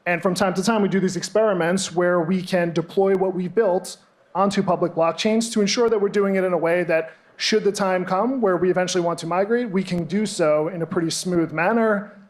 And from time to time, we do these experiments where we can deploy what we built onto public blockchains to ensure that we're doing it in a way that, should the time come where we eventually want to migrate, we can do so in a pretty smooth manner.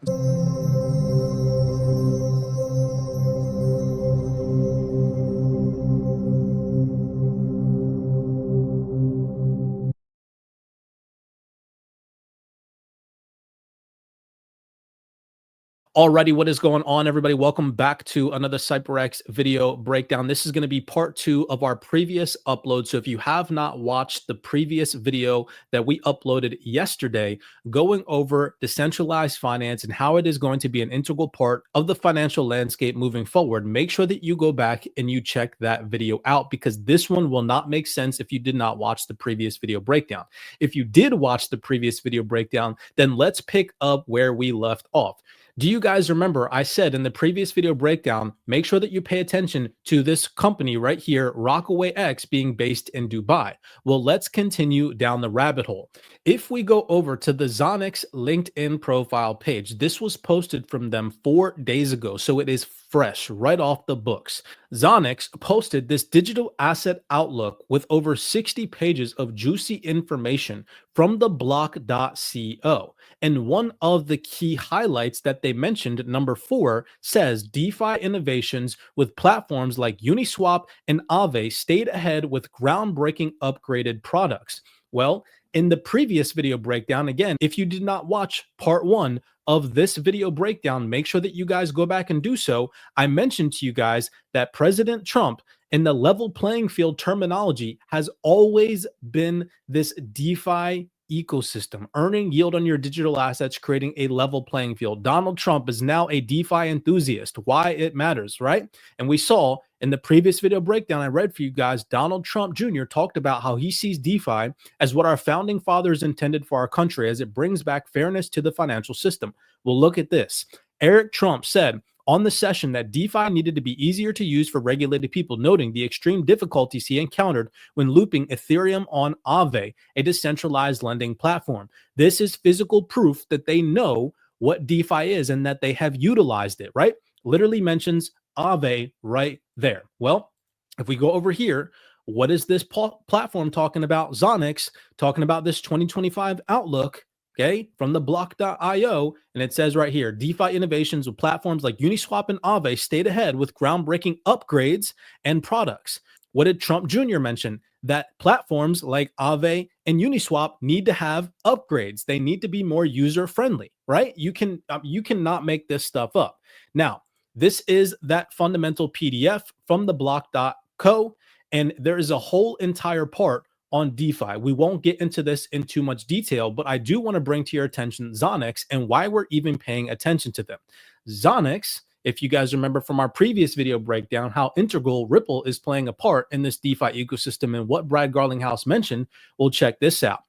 Alrighty, what is going on, everybody? Welcome back to another CYPRX video breakdown. This is going to be part 2 of our previous upload. So if you have not watched the previous video that we uploaded yesterday, going over decentralized finance and how it is going to be an integral part of the financial landscape moving forward, make sure that you go back and you check that video out, because this one will not make sense if you did not watch the previous video breakdown. If you did watch the previous video breakdown, then let's pick up where we left off. Do you guys remember I said in the previous video breakdown, make sure that you pay attention to this company right here, CYPRX, being based in Dubai? Well, let's continue down the rabbit hole. If we go over to the Zonics LinkedIn profile page, this was posted from them 4 days ago, so it is fresh right off the books. Zonics posted this digital asset outlook with over 60 pages of juicy information from the block.co. And one of the key highlights that they mentioned, number 4, says DeFi innovations with platforms like Uniswap and Aave stayed ahead with groundbreaking upgraded products. Well, in the previous video breakdown, again, if you did not watch part 1 of this video breakdown, make sure that you guys go back and do so. I mentioned to you guys that President Trump, in the level playing field terminology, has always been this DeFi ecosystem, earning yield on your digital assets, creating a level playing field. Donald Trump is now a DeFi enthusiast. Why it matters, right? And we saw in the previous video breakdown I read for you guys, Donald Trump Jr. talked about how he sees DeFi as what our founding fathers intended for our country, as it brings back fairness to the financial system. Well, look at this. Eric Trump said on the session that DeFi needed to be easier to use for regulated people, noting the extreme difficulties he encountered when looping Ethereum on Aave, a decentralized lending platform. This is physical proof that they know what DeFi is and that they have utilized it, right? Literally mentions Aave right there. Well, if we go over here, what is this platform talking about? Zonics talking about this 2025 outlook, okay, from the block.io, and it says right here, DeFi innovations with platforms like Uniswap and Aave stayed ahead with groundbreaking upgrades and products. What did Trump Jr. mention? That platforms like Aave and Uniswap need to have upgrades. They need to be more user-friendly, right? You cannot make this stuff up. Now, this is that fundamental PDF from the block.co, and there is a whole entire part on DeFi. We won't get into this in too much detail, but I do want to bring to your attention Zonics and why we're even paying attention to them. Zonics, if you guys remember from our previous video breakdown, how integral Ripple is playing a part in this DeFi ecosystem and what Brad Garlinghouse mentioned, we'll check this out.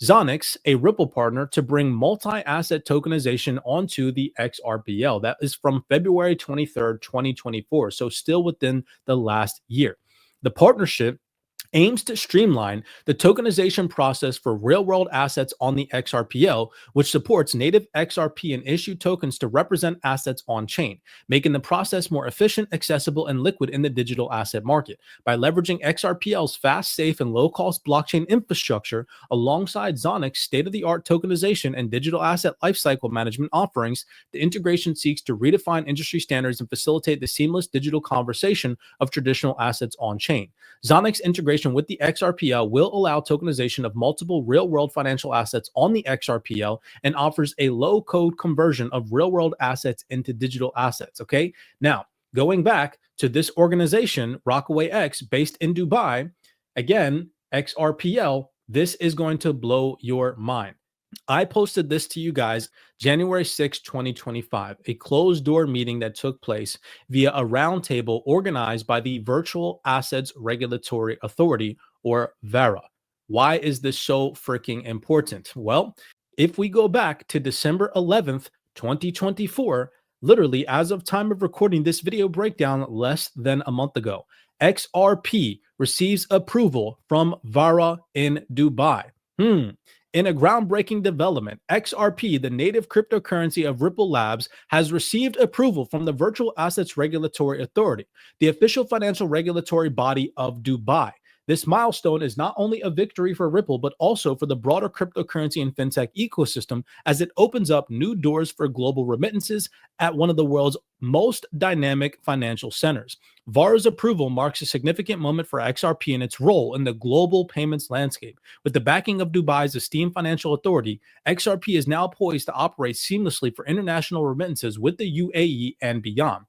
Zonics, a Ripple partner to bring multi-asset tokenization onto the XRPL. That is from February 23rd, 2024, so still within the last year. The partnership aims to streamline the tokenization process for real-world assets on the XRPL, which supports native XRP and issue tokens to represent assets on-chain, making the process more efficient, accessible, and liquid in the digital asset market. By leveraging XRPL's fast, safe, and low-cost blockchain infrastructure alongside Zonics' state-of-the-art tokenization and digital asset lifecycle management offerings, the integration seeks to redefine industry standards and facilitate the seamless digital conversation of traditional assets on-chain. Zonics' integration with the XRPL will allow tokenization of multiple real-world financial assets on the XRPL and offers a low-code conversion of real-world assets into digital assets, okay? Now, going back to this organization, CYPRX, based in Dubai, again, XRPL, this is going to blow your mind. I posted this to you guys January 6, 2025, a closed-door meeting that took place via a roundtable organized by the Virtual Assets Regulatory Authority, or VARA. Why is this so freaking important? Well, if we go back to December 11th, 2024, literally as of time of recording this video breakdown less than a month ago, XRP receives approval from VARA in Dubai. In a groundbreaking development, XRP, the native cryptocurrency of Ripple Labs, has received approval from the Virtual Assets Regulatory Authority, the official financial regulatory body of Dubai. This milestone is not only a victory for Ripple, but also for the broader cryptocurrency and fintech ecosystem, as it opens up new doors for global remittances at one of the world's most dynamic financial centers. VAR's approval marks a significant moment for XRP and its role in the global payments landscape. With the backing of Dubai's esteemed financial authority, XRP is now poised to operate seamlessly for international remittances with the UAE and beyond.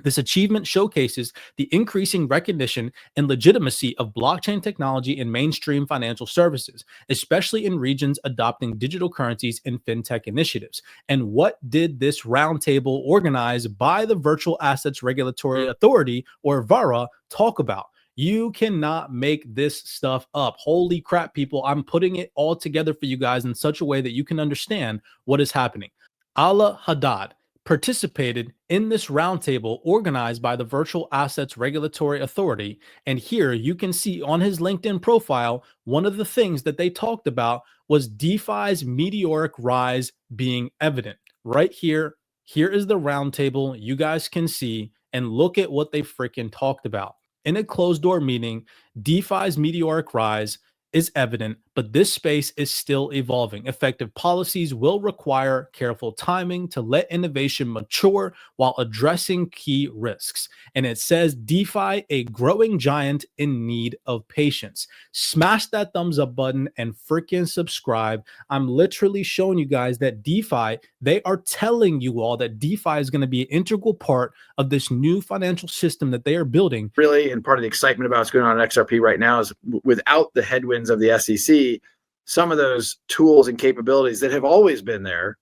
This achievement showcases the increasing recognition and legitimacy of blockchain technology in mainstream financial services, especially in regions adopting digital currencies and fintech initiatives. And what did this roundtable organized by the Virtual Assets Regulatory Authority, or VARA, talk about? You cannot make this stuff up. Holy crap, people. I'm putting it all together for you guys in such a way that you can understand what is happening. Ala Haddad participated in this roundtable organized by the Virtual Assets Regulatory Authority. And here you can see on his LinkedIn profile, one of the things that they talked about was DeFi's meteoric rise being evident. Right here, here is the roundtable. You guys can see and look at what they freaking talked about. In a closed door meeting, DeFi's meteoric rise is evident, but this space is still evolving. Effective policies will require careful timing to let innovation mature while addressing key risks. And it says DeFi, a growing giant in need of patience. Smash that thumbs up button and freaking subscribe. I'm literally showing you guys that DeFi, they are telling you all that DeFi is going to be an integral part of this new financial system that they are building. Really, and part of the excitement about what's going on in XRP right now is without the headwinds of the SEC, some of those tools and capabilities that have always been there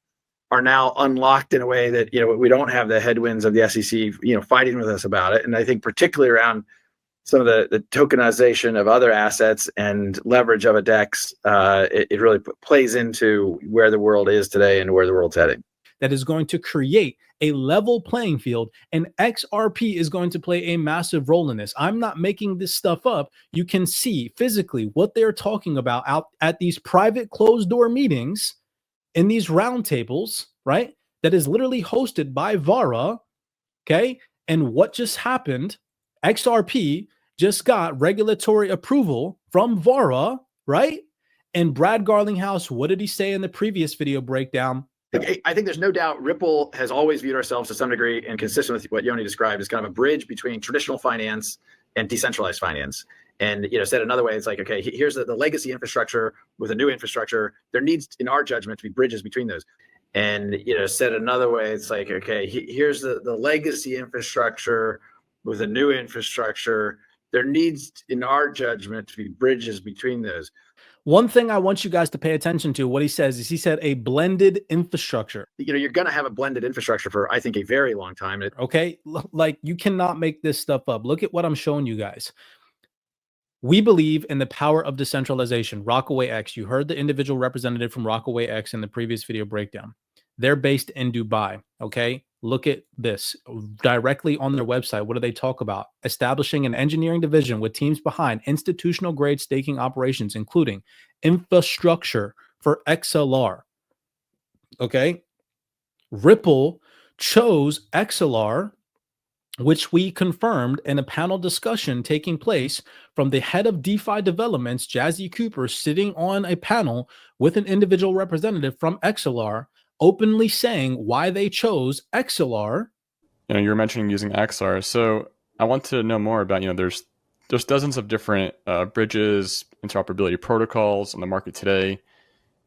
are now unlocked in a way that, we don't have the headwinds of the SEC, fighting with us about it. And I think particularly around some of the tokenization of other assets and leverage of a DEX, it really plays into where the world is today and where the world's heading. That is going to create a level playing field, and XRP is going to play a massive role in this. I'm not making this stuff up. You can see physically what they're talking about out at these private closed door meetings in these roundtables, right? That is literally hosted by VARA, okay? And what just happened, XRP just got regulatory approval from VARA, right? And Brad Garlinghouse, what did he say in the previous video breakdown? I think there's no doubt Ripple has always viewed ourselves to some degree, and consistent with what Yoni described, as kind of a bridge between traditional finance and decentralized finance. And, said another way, it's like, okay, here's the legacy infrastructure with a new infrastructure. There needs, in our judgment, to be bridges between those. And, said another way, it's like, okay, here's the legacy infrastructure with a new infrastructure. There needs, in our judgment, to be bridges between those. One thing I want you guys to pay attention to, what he says is he said a blended infrastructure. You're going to have a blended infrastructure for, I think, a very long time. Okay. Like, you cannot make this stuff up. Look at what I'm showing you guys. We believe in the power of decentralization. Rockaway X, you heard the individual representative from Rockaway X in the previous video breakdown. They're based in Dubai. Okay. Look at this directly on their website. What do they talk about? Establishing an engineering division with teams behind institutional grade staking operations, including infrastructure for Axelar. Okay. Ripple chose Axelar, which we confirmed in a panel discussion taking place from the head of DeFi developments, Jazzy Cooper, sitting on a panel with an individual representative from Axelar, openly saying why they chose Axelar. You were mentioning using Axelar. So I want to know more about, there's dozens of different bridges, interoperability protocols on the market today.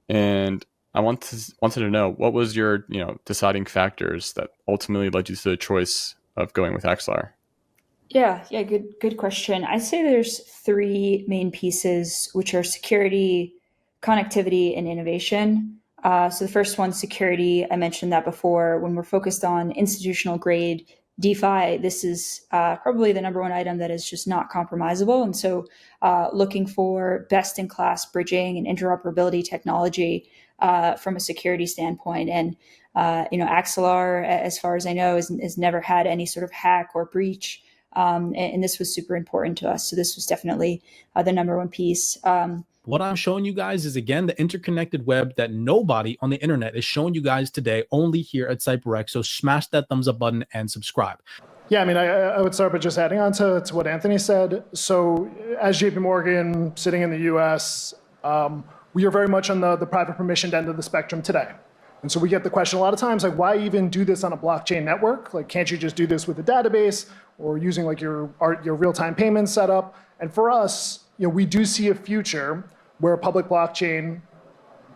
And I wanted to know, what was your, deciding factors that ultimately led you to the choice of going with Axelar? Yeah, good question. I'd say there's three main pieces, which are security, connectivity, and innovation. So the first one, security, I mentioned that before. When we're focused on institutional grade DeFi, this is probably the number one item that is just not compromisable. And so looking for best in class bridging and interoperability technology from a security standpoint. And, Axelar, as far as I know, has never had any sort of hack or breach And this was super important to us. So this was definitely the number one piece. What I'm showing you guys is, again, the interconnected web that nobody on the internet is showing you guys today, only here at CYPRX. So smash that thumbs up button and subscribe. Yeah, I mean, I would start by just adding on to what Anthony said. So as JP Morgan, sitting in the US, we are very much on the private permissioned end of the spectrum today. And so we get the question a lot of times, like, why even do this on a blockchain network? Like, can't you just do this with a database or using like your real-time payment setup? And for us, we do see a future where a public blockchain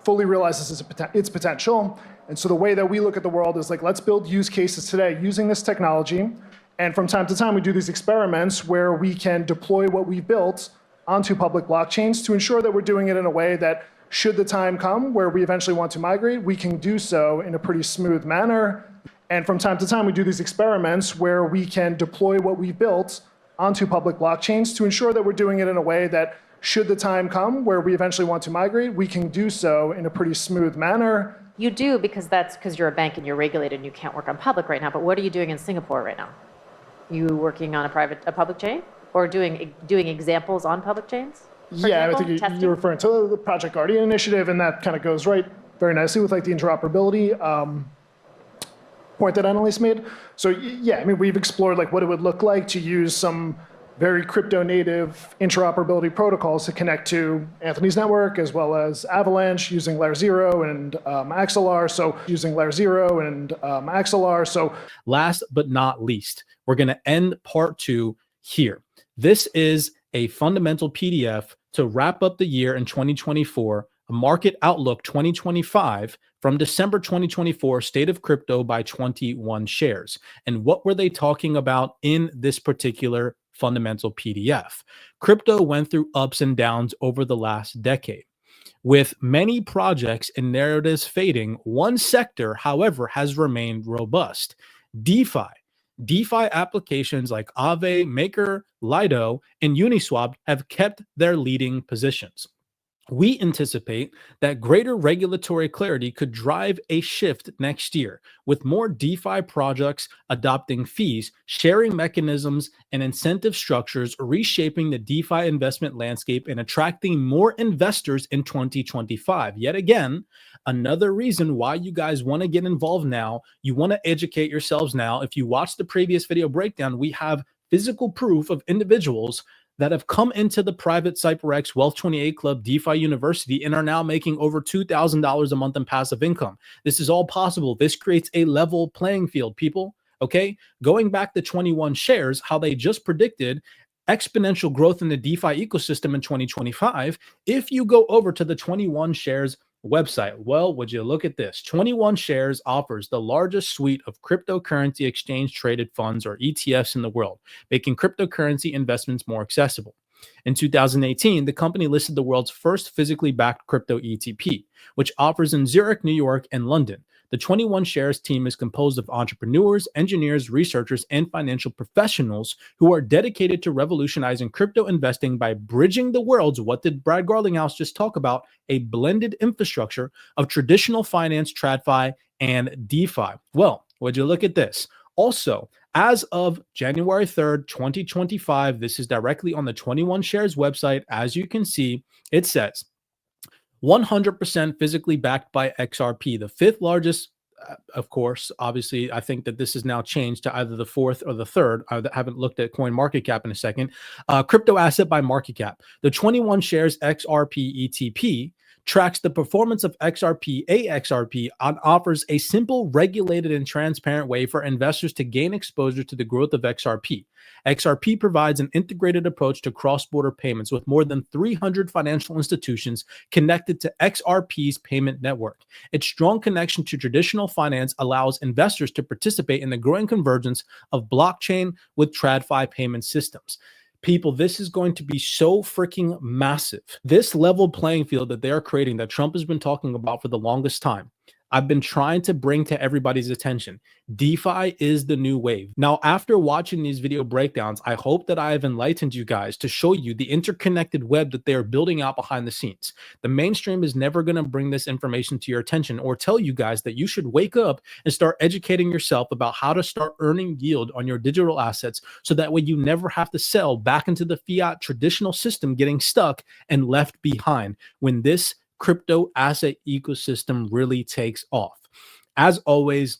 fully realizes its potential. And so the way that we look at the world is like, let's build use cases today using this technology. And from time to time, we do these experiments where we can deploy what we've built onto public blockchains to ensure that we're doing it in a way that, should the time come where we eventually want to migrate, we can do so in a pretty smooth manner. And from time to time, we do these experiments where we can deploy what we've built onto public blockchains to ensure that we're doing it in a way that, should the time come where we eventually want to migrate, we can do so in a pretty smooth manner. You do, because you're a bank and you're regulated and you can't work on public right now. But what are you doing in Singapore right now? You working on a public chain, or doing examples on public chains? Yeah, I think you're referring to the Project Guardian initiative, and that kind of goes very nicely with like the interoperability point that Annalise made. So yeah, I mean, we've explored like what it would look like to use some very crypto native interoperability protocols to connect to Anthony's network, as well as Avalanche using Layer 0 and Axelar. So last but not least, we're going to end part 2 here. This is a fundamental PDF to wrap up the year in 2024, a market outlook 2025 from December 2024, state of crypto by 21 shares. And what were they talking about in this particular fundamental PDF? Crypto went through ups and downs over the last decade. With many projects and narratives fading, one sector, however, has remained robust: DeFi. DeFi applications like Aave, Maker, Lido, and Uniswap have kept their leading positions. We anticipate that greater regulatory clarity could drive a shift next year, with more DeFi projects adopting fees, sharing mechanisms, and incentive structures reshaping the DeFi investment landscape and attracting more investors in 2025. Yet again, another reason why you guys want to get involved now, you want to educate yourselves now. If you watch the previous video breakdown, we have physical proof of individuals that have come into the private CYPRX Wealth 28 Club DeFi University and are now making over $2,000 a month in passive income. This is all possible. This creates a level playing field, people. Okay, going back to 21 shares, how they just predicted exponential growth in the DeFi ecosystem in 2025. If you go over to the 21 shares website, well, would you look at this? 21 shares offers the largest suite of cryptocurrency exchange traded funds, or ETFs, in the world, making cryptocurrency investments more accessible. In 2018, the company listed the world's first physically backed crypto ETP, which offers in Zurich, New York, and London. The 21 Shares team is composed of entrepreneurs, engineers, researchers, and financial professionals who are dedicated to revolutionizing crypto investing by bridging the world's, what did Brad Garlinghouse just talk about, a blended infrastructure of traditional finance, TradFi, and DeFi. Well, would you look at this? Also, as of January 3rd, 2025, this is directly on the 21 Shares website. As you can see, it says 100% physically backed by XRP, the fifth largest. Of course, obviously, I think that this is now changed to either the fourth or the third. I haven't looked at coin market cap in a second. Crypto asset by market cap. The 21 Shares XRP ETP tracks the performance of XRP and offers a simple, regulated, and transparent way for investors to gain exposure to the growth of XRP. XRP provides an integrated approach to cross-border payments with more than 300 financial institutions connected to XRP's payment network. Its strong connection to traditional finance allows investors to participate in the growing convergence of blockchain with TradFi payment systems. People, this is going to be so freaking massive. This level playing field that they are creating, that Trump has been talking about for the longest time, I've been trying to bring to everybody's attention. DeFi is the new wave. Now, after watching these video breakdowns, I hope that I have enlightened you guys to show you the interconnected web that they are building out behind the scenes. The mainstream is never going to bring this information to your attention or tell you guys that you should wake up and start educating yourself about how to start earning yield on your digital assets so that way you never have to sell back into the fiat traditional system, getting stuck and left behind when this crypto asset ecosystem really takes off. As always,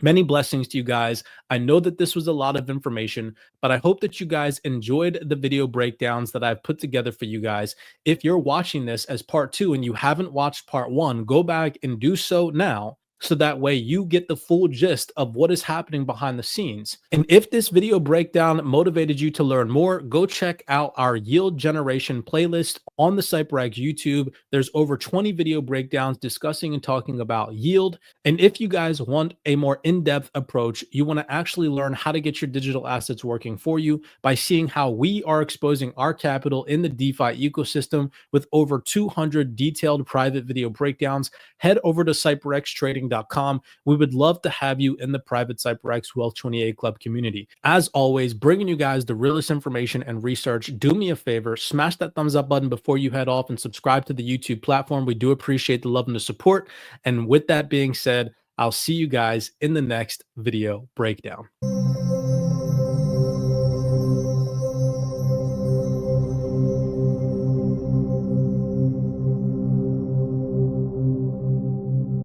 many blessings to you guys. I know that this was a lot of information, but I hope that you guys enjoyed the video breakdowns that I've put together for you guys. If you're watching this as part 2 and you haven't watched part 1, go back and do so now, so that way you get the full gist of what is happening behind the scenes. And if this video breakdown motivated you to learn more, go check out our yield generation playlist on the CYPRX YouTube. There's over 20 video breakdowns discussing and talking about yield. And if you guys want a more in-depth approach, you want to actually learn how to get your digital assets working for you by seeing how we are exposing our capital in the DeFi ecosystem with over 200 detailed private video breakdowns, head over to CYPRXtrading.com. We would love to have you in the private CYPRX Wealth 28 Club community. As always, bringing you guys the realest information and research. Do me a favor, smash that thumbs up button before you head off and subscribe to the YouTube platform. We do appreciate the love and the support. And with that being said, I'll see you guys in the next video breakdown.